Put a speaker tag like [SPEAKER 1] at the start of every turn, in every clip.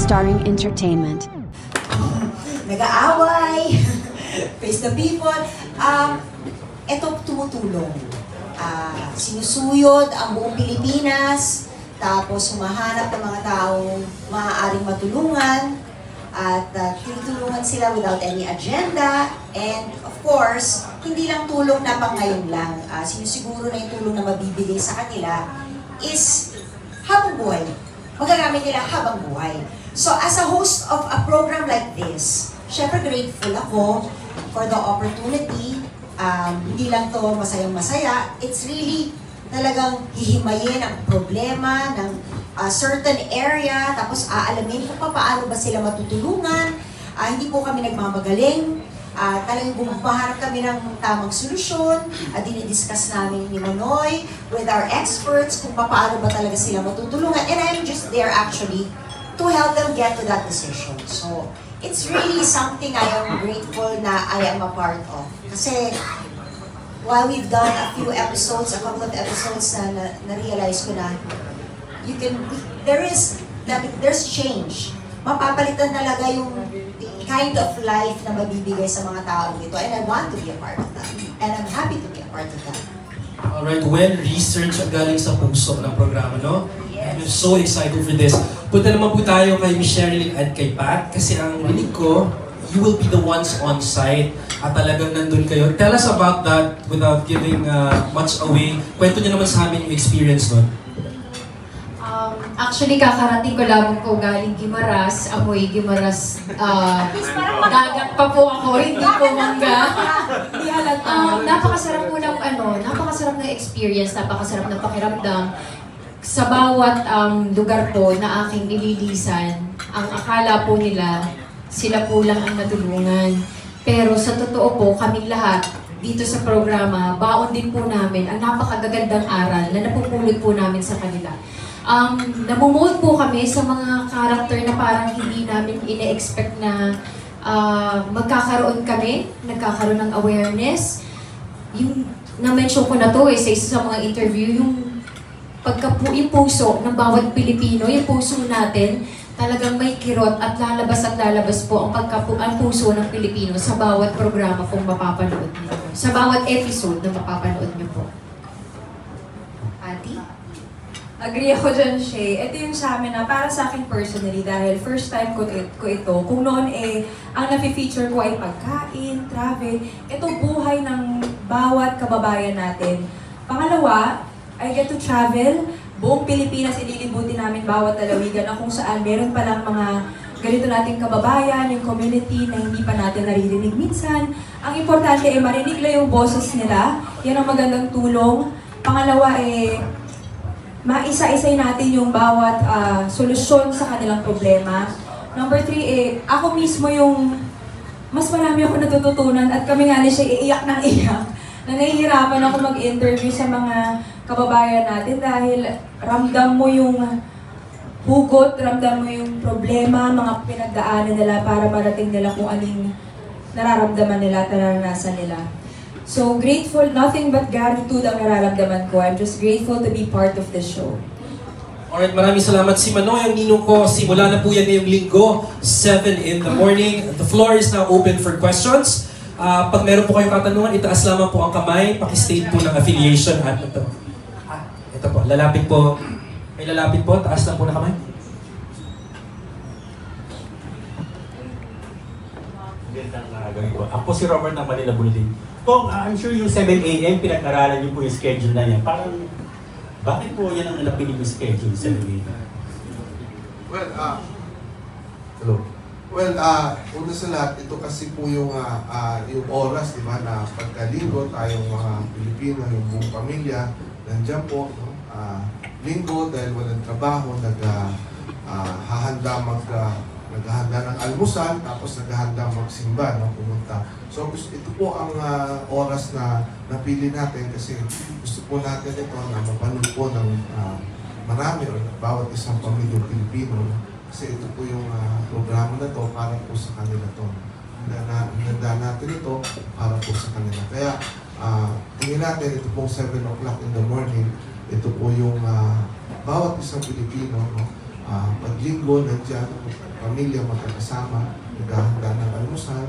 [SPEAKER 1] Starring Entertainment.
[SPEAKER 2] Nag-aaway, face the people. Ito tumutulong. Sinusuyod ang buong Pilipinas, tapos humahanap ng mga taong maaaring matulungan, at tinutulungan sila without any agenda. And of course, hindi lang tulong na pang ngayon lang. Sinusiguro na yung tulong na mabibigay sa kanila is habang buhay. Magagamit nila habang buhay. So as a host of a program like this, syempre grateful ako for the opportunity. Hindi lang to masayang-masaya. It's really talagang hihimayin ang problema ng certain area, tapos aalamin kung paano ba sila matutulungan. Hindi po kami nagmamagaling. Talagang bumaharap kami ng tamang solusyon. Dinidiscuss namin ni Manoy with our experts kung paano ba talaga sila matutulungan. And I'm just there actually to help them get to that decision. So, it's really something I am grateful na I am a part of. Kasi, while we've done a couple of episodes na na-realize ko na there's change. Mapapalitan talaga yung kind of life na mabibigay sa mga tao dito. And I want to be a part of that. And I'm happy to be a part of that.
[SPEAKER 3] Alright, research ang galing sa puso ng programa, no?
[SPEAKER 2] Yes.
[SPEAKER 3] I'm so excited for this. Punta naman po tayo kay Miss Sherilyn at kay Pat, kasi ang rinig ko, you will be the ones on site at talagang nandun kayo. Tell us about that without giving much away. Kwento niyo naman sa amin yung experience nun.
[SPEAKER 4] Actually, kakarating ko lamang po galing Guimaras, amoy Guimaras. Dagat pa po ako, hindi po mangga. Napakasarap po ng napakasarap ng experience, napakasarap ng pakiramdam. Sa bawat lugar po na aking nililisan, ang akala po nila, sila po lang ang natulungan. Pero sa totoo po, kaming lahat, dito sa programa, baon din po namin ang napakagagandang aral na napupulot po namin sa kanila. Namumold po kami sa mga character na parang hindi namin ine-expect na magkakaroon kami, nagkakaroon ng awareness. Yung na-mention ko na to sa isa sa mga interview, yung yung puso ng bawat Pilipino, yung puso natin, talagang may kirot at lalabas po ang puso ng Pilipino sa bawat programa kung mapapanood niyo. Sa bawat episode na mapapanood niyo po. Ati?
[SPEAKER 5] Agree ako dyan, Shay. Ito yung sa amin na para sa akin personally dahil first time ko ito. Kung noon ang nafe-feature ko ay pagkain, travel, ito buhay ng bawat kababayan natin. Pangalawa, I get to travel. Buong Pilipinas ililibutin namin bawat lalawigan na kung saan meron palang mga ganito nating kababayan, yung community na hindi pa natin naririnig minsan. Ang importante ay marinig lang yung boses nila. Yan ang magandang tulong. Pangalawa maisa-isay natin yung bawat solusyon sa kanilang problema. Number 3, ako mismo yung mas marami ako natututunan at kami nga siya iiyak ng iyak. Na nahihirapan ako mag-interview sa mga kababayan natin dahil ramdam mo yung hugot, ramdam mo yung problema, mga pinagdaanan nila para marating nila kung aling nararamdaman nila at naranasan nila. So grateful, nothing but gratitude ang nararamdaman ko. I'm just grateful to be part of this show.
[SPEAKER 3] Alright, maraming salamat. Si Manoy, ang ninong ko, simula na po yan ngayong linggo, 7 in the morning. The floor is now open for questions. Pag meron po kayong katanungan, itaas lamang po ang kamay, pakistate po ng affiliation at ito. Ito po, lalapit po. May lalapit po, taas lang po na kamay.
[SPEAKER 6] Ako si Robert ng Manila Bulletin. Kung I'm sure yung 7 AM, pinag-aralan niyo po yung schedule na yan. Parang, bakit po yan ang napili yung schedule, 7 AM?
[SPEAKER 7] Hello. Una sa lahat, ito kasi po yung oras, di ba, na pagkalinggo tayong mga Pilipino, yung buong pamilya, nandiyan po, no? Linggo, dahil walang trabaho, naghahanda ng almusal, tapos naghahanda magsimba, no? Pumunta. So, ito po ang oras na napili natin kasi gusto po natin ito na mapanood po ng marami o bawat isang pamilyang Pilipino. No? Kasi ito po yung programa na to para po sa kanila to. Handa natin ito para po sa kanila. Kaya, tingin natin, ito pong 7 o'clock in the morning, ito po yung bawat isang Pilipino, no? paglinggo, nandiyan, pamilya magkakasama, naghahanda ng almusal,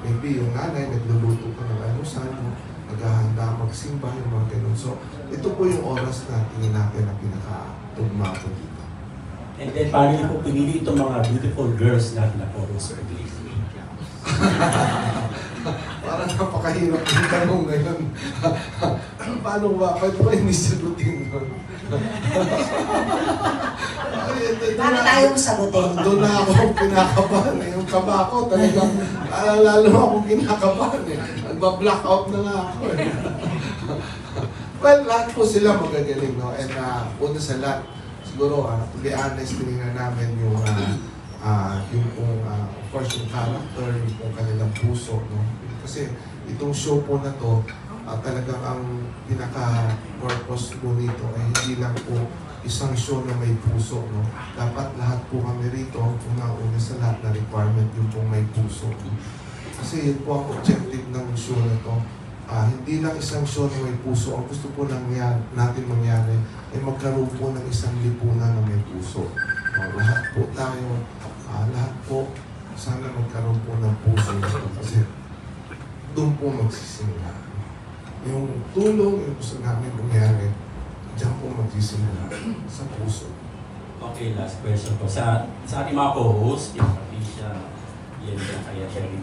[SPEAKER 7] maybe yung nanay nagluluto pa ng almusal, naghahanda magsimba, yung mga ganun. So, ito po yung oras na tingin natin na pinaka-tugma po dito.
[SPEAKER 6] And then, paano niyo po pinili itong mga beautiful girls natin na photo, Sir Glee?
[SPEAKER 7] Parang napakahirap yung tanong ngayon. Paano ba? Pwede ba yung sagutin doon?
[SPEAKER 2] Paano tayo sagutin?
[SPEAKER 7] Doon na ako kinakabahan. Yung kaba ko talagang, lalo akong kinakabahan eh. Nagba-blackout na nga ako eh. Well, lahat po sila magagaling, no? And una sa lahat, siguro, to be honest, tinignan namin yung of course, yung character, yung kanilang puso, no? Kasi itong show po na to, talagang ang pinaka-purpose po nito ay hindi lang po isang show na may puso, no? Dapat lahat po kami rito, una sa lahat na requirement yung po may puso. No? Kasi yun po ang objective ng show na to. Hindi lang isang show na may puso. Ang gusto po natin mangyari ay magkaroon po ng isang lipunan na may puso. Lahat po tayo, lahat po, sana magkaroon po ng puso nito kasi doon po magsisimula. Yung tulong, yung gusto namin mangyari, diyan po magsisimula sa puso.
[SPEAKER 6] Okay, last question po. Sa ating mga co-host, yung Patricia, yan kaya Sherry